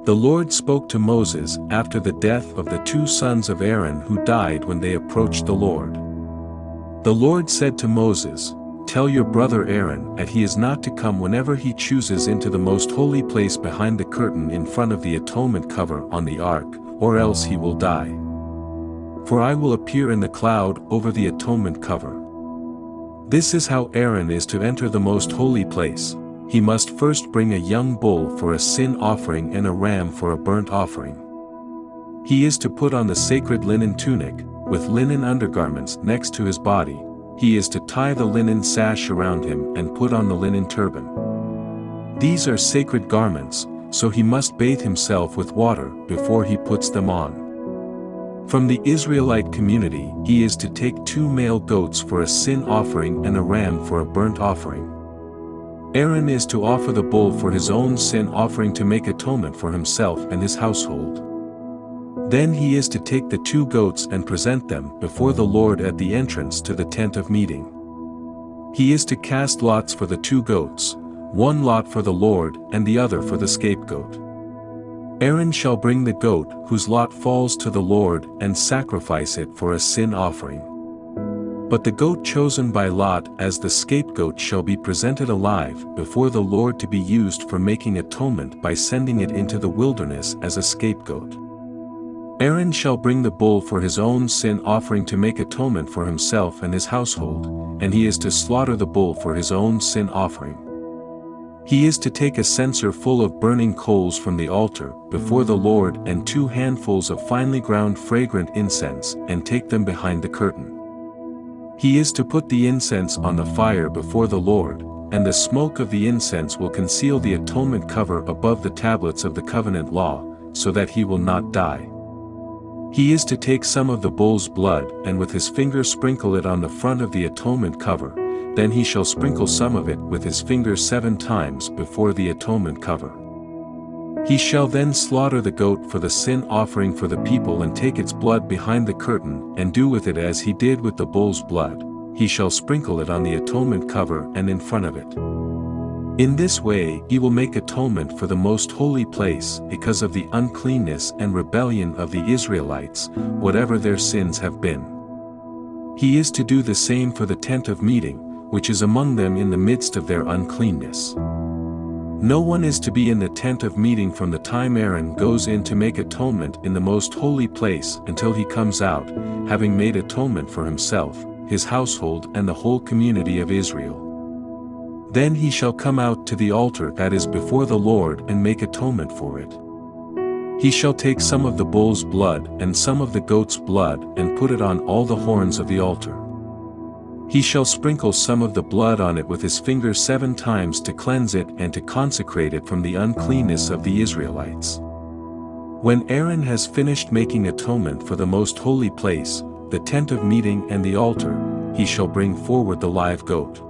The Lord spoke to Moses after the death of the two sons of Aaron who died when they approached the Lord. The Lord said to Moses, "Tell your brother Aaron that he is not to come whenever he chooses into the most holy place behind the curtain in front of the atonement cover on the ark, or else he will die. For I will appear in the cloud over the atonement cover." This is how Aaron is to enter the most holy place. He must first bring a young bull for a sin offering and a ram for a burnt offering. He is to put on the sacred linen tunic, with linen undergarments next to his body. He is to tie the linen sash around him and put on the linen turban. These are sacred garments, so he must bathe himself with water before he puts them on. From the Israelite community he is to take 2 male goats for a sin offering and a ram for a burnt offering. Aaron is to offer the bull for his own sin offering to make atonement for himself and his household. Then he is to take the 2 goats and present them before the Lord at the entrance to the tent of meeting. He is to cast lots for the 2 goats, 1 lot for the Lord and the other for the scapegoat. Aaron shall bring the goat whose lot falls to the Lord and sacrifice it for a sin offering. But the goat chosen by lot as the scapegoat shall be presented alive before the Lord to be used for making atonement by sending it into the wilderness as a scapegoat. Aaron shall bring the bull for his own sin offering to make atonement for himself and his household, and he is to slaughter the bull for his own sin offering. He is to take a censer full of burning coals from the altar before the Lord and 2 handfuls of finely ground fragrant incense and take them behind the curtain. He is to put the incense on the fire before the Lord, and the smoke of the incense will conceal the atonement cover above the tablets of the covenant law, so that he will not die. He is to take some of the bull's blood and with his finger sprinkle it on the front of the atonement cover, then he shall sprinkle some of it with his finger 7 times before the atonement cover. He shall then slaughter the goat for the sin offering for the people and take its blood behind the curtain and do with it as he did with the bull's blood. He shall sprinkle it on the atonement cover and in front of it. In this way he will make atonement for the most holy place because of the uncleanness and rebellion of the Israelites, whatever their sins have been. He is to do the same for the tent of meeting, which is among them in the midst of their uncleanness. No one is to be in the tent of meeting from the time Aaron goes in to make atonement in the most holy place until he comes out, having made atonement for himself, his household and the whole community of Israel. Then he shall come out to the altar that is before the Lord and make atonement for it. He shall take some of the bull's blood and some of the goat's blood and put it on all the horns of the altar. He shall sprinkle some of the blood on it with his finger 7 times to cleanse it and to consecrate it from the uncleanness of the Israelites. When Aaron has finished making atonement for the most holy place, the tent of meeting and the altar, he shall bring forward the live goat.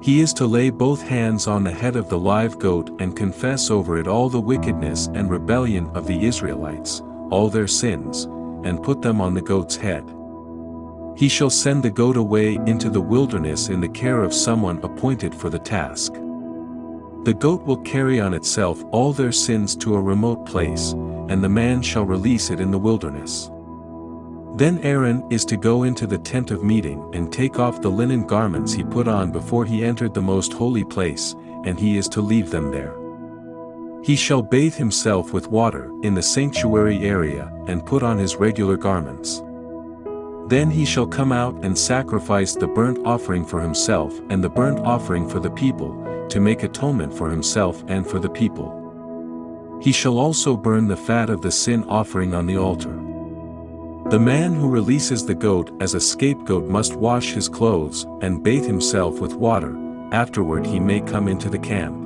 He is to lay both hands on the head of the live goat and confess over it all the wickedness and rebellion of the Israelites, all their sins, and put them on the goat's head. He shall send the goat away into the wilderness in the care of someone appointed for the task. The goat will carry on itself all their sins to a remote place, and the man shall release it in the wilderness. Then Aaron is to go into the tent of meeting and take off the linen garments he put on before he entered the most holy place, and he is to leave them there. He shall bathe himself with water in the sanctuary area and put on his regular garments. Then he shall come out and sacrifice the burnt offering for himself and the burnt offering for the people, to make atonement for himself and for the people. He shall also burn the fat of the sin offering on the altar. The man who releases the goat as a scapegoat must wash his clothes and bathe himself with water, afterward he may come into the camp.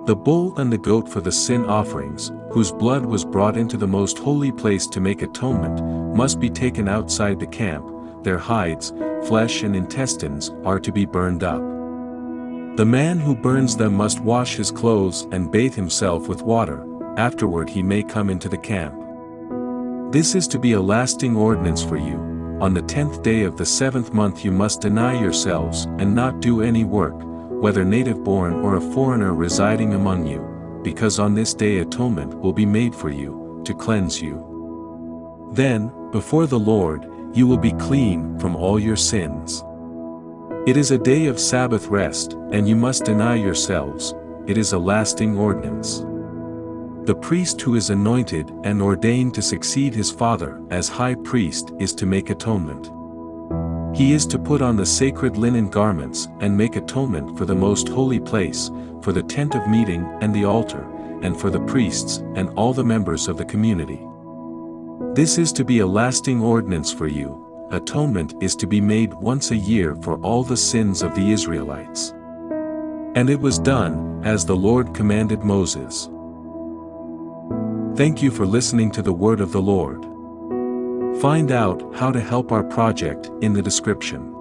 The bull and the goat for the sin offerings, whose blood was brought into the most holy place to make atonement, must be taken outside the camp. Their hides, flesh and intestines are to be burned up. The man who burns them must wash his clothes and bathe himself with water, afterward he may come into the camp. This is to be a lasting ordinance for you. On the 10th day of the 7th month you must deny yourselves and not do any work, whether native born or a foreigner residing among you, because on this day atonement will be made for you, to cleanse you. Then, before the Lord, you will be clean from all your sins. It is a day of Sabbath rest, and you must deny yourselves. It is a lasting ordinance. The priest who is anointed and ordained to succeed his father as high priest is to make atonement. He is to put on the sacred linen garments and make atonement for the most holy place, for the tent of meeting and the altar, and for the priests and all the members of the community. This is to be a lasting ordinance for you. Atonement is to be made once a year for all the sins of the Israelites. And it was done, as the Lord commanded Moses. Thank you for listening to the word of the Lord. Find out how to help our project in the description.